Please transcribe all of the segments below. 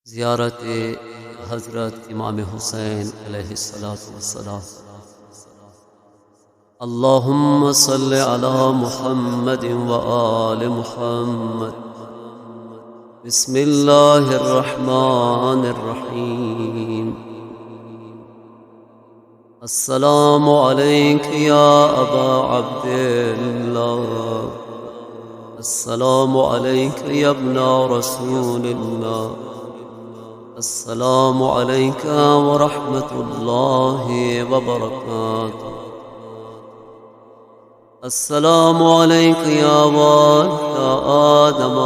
زيارة حضرت إمام حسين عليه الصلاة والسلام. اللهم صل على محمد وآل محمد. بسم الله الرحمن الرحيم. السلام عليك يا أبا عبد الله. السلام عليك يا ابن رسول الله. السلام عليك ورحمة الله وبركاته. السلام عليك يا والد آدم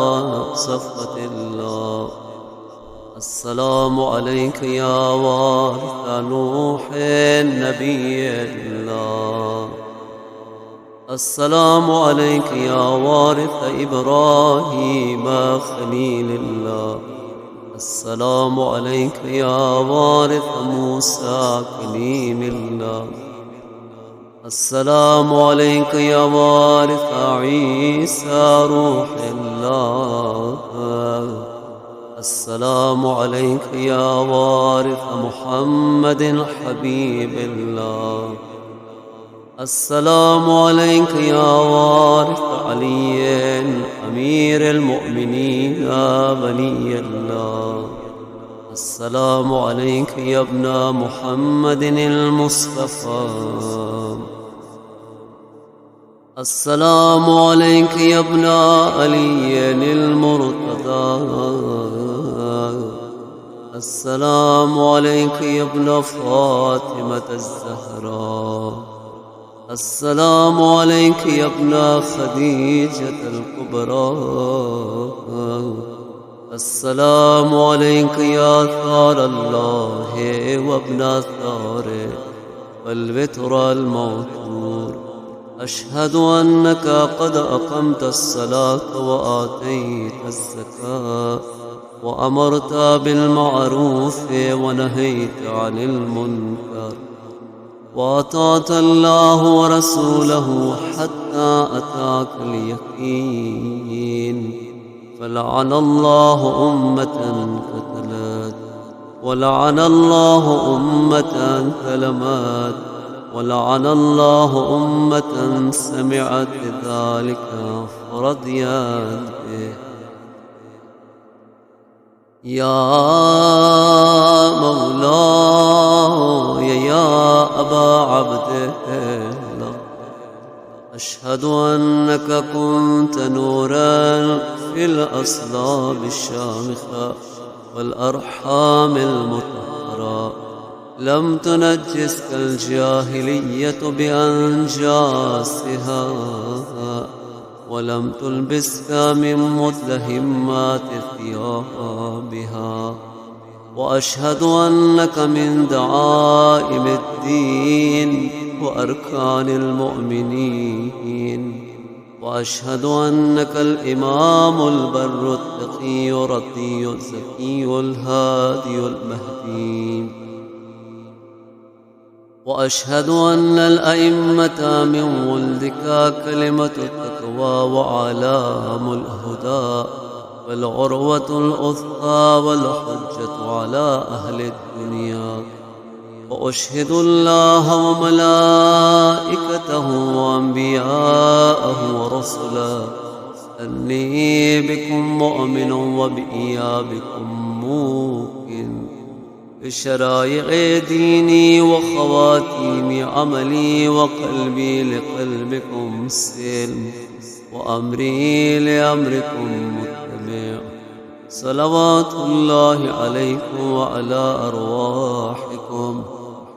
صفوة الله. السلام عليك يا وارث نوح نبي الله. السلام عليك يا وارث إبراهيم خليل الله. السلام عليك يا وارث موسى كليم الله. السلام عليك يا وارث عيسى روح الله. السلام عليك يا وارث محمد حبيب الله. السلام عليك يا وارث علي أمير المؤمنين ولي الله. السلام عليك يا ابن محمد المصطفى. السلام عليك يا ابن علي المرتضى. السلام عليك يا ابن فاطمة الزهراء. السلام عليك يا ابن خديجة الكبرى. السلام عليك يا ثار الله وابن ثاره والوتر الموتور. أشهد أنك قد أقمت الصلاة وآتيت الزكاة وأمرت بالمعروف ونهيت عن المنكر وأطعت الله ورسوله حتى أتاك اليقين. فلعن الله أمة قتلت ولعن الله أمة كلمات ولعن الله أمة سمعت ذلك فرضيت به. يا مولاي يا أبا عبد الله، أشهد أنك كنت نورا في الأصلاب الشامخة والأرحام المطهرة. لم تنجسك الجاهلية بأنجاسها ولم تلبسك من مدلهمات ثيابها. وأشهد أنك من دعائم الدين وأركان المؤمنين. وأشهد أنك الإمام البر التقي الرضي الزكي الهادي المهدي. وأشهد أن الأئمة من ولدك كلمة التقوى وعلام الهدى والعروة الأثقى والحجة على أهل الدنيا. وأشهد الله وملائكته وأنبياءه ورسله أني بكم مؤمن وبإيابكم موقن بشرائع ديني وخواتيم عملي وقلبي لقلبكم سلم وأمري لأمركم متبع. صلوات الله عليكم وعلى أرواحكم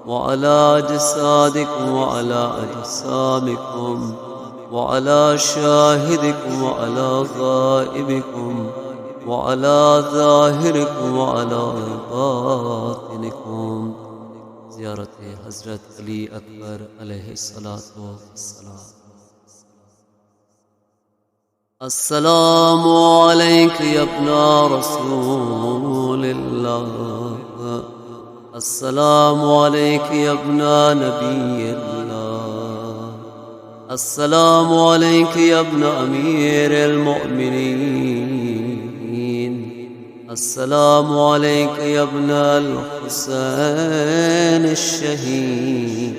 وعلى أجسادكم وعلى أجسامكم وعلى شاهدكم وعلى غائبكم وعلى ظاهركم وعلى باطنكم. زيارة حضرت علي أكبر عليه الصلاة والسلام. السلام عليك يا ابن رسول الله. السلام عليك يا ابن نبي الله. السلام عليك يا ابن أمير المؤمنين. السلام عليك يا ابن الحسين الشهيد.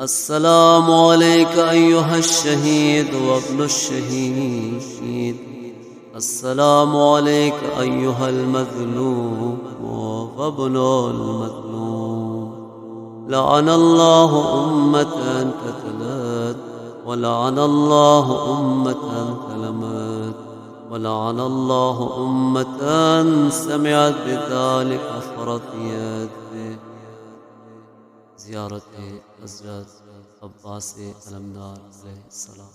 السلام عليك أيها الشهيد وابن الشهيد. السلام عليك أيها المظلوم وابن المظلوم. لعن الله أمة قتلت، ولعن الله أمة كلمت، ولعن الله أمة سمعت بذلك فرضيت. زيارة حضرت عباس علمدار عليه السلام.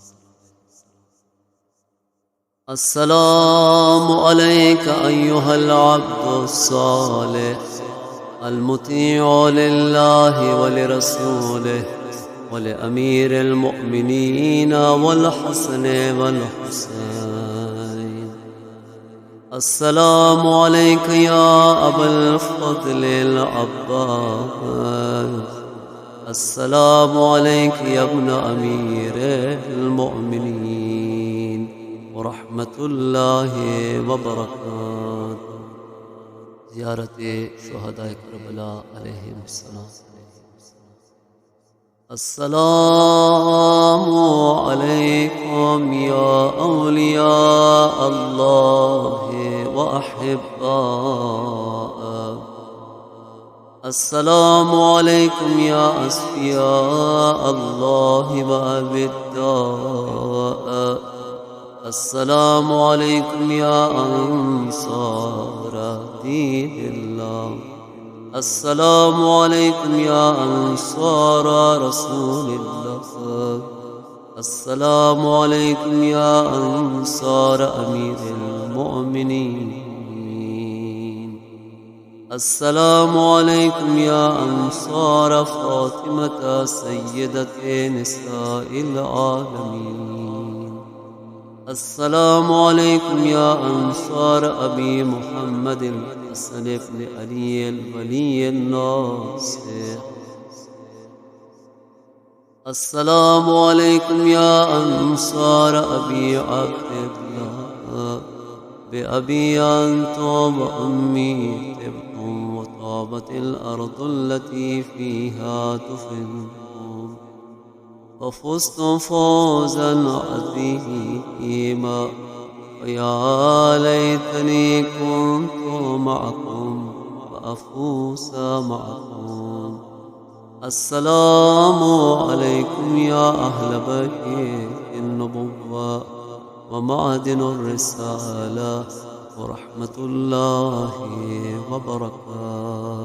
السلام عليك أيها العبد الصالح المطيع لله ولرسوله ولأمير المؤمنين والحسن والحسين. السلام عليك يا أبا الفضل العباس. السلام عليك يا ابن أمير المؤمنين ورحمة الله وبركاته. زيارة شهداء كربلاء عليهم السلام. السلام عليكم يا أولياء الله وأحباءه. السلام عليكم يا أصفياء الله وأبداء. السلام عليكم يا أنصار دين الله. السلام عليكم يا أنصار رسول الله. السلام عليكم يا أنصار أمير المؤمنين. السلام عليكم يا أنصار فاطمة سيدة نساء العالمين. السلام عليكم يا أنصار أبي محمد الحسن بن علي الولي الناصر. السلام عليكم يا أنصار أبي عبد الله. بأبي أنتم وأمي طبتم وطابت الأرض التي فيها دفنتم وفزتم فوزا عظيما. ويا ليتني كنت معكم وأفوز معكم. السلام عليكم يا أهل بيت النبوة ومعدن الرسالة ورحمة الله وبركاته.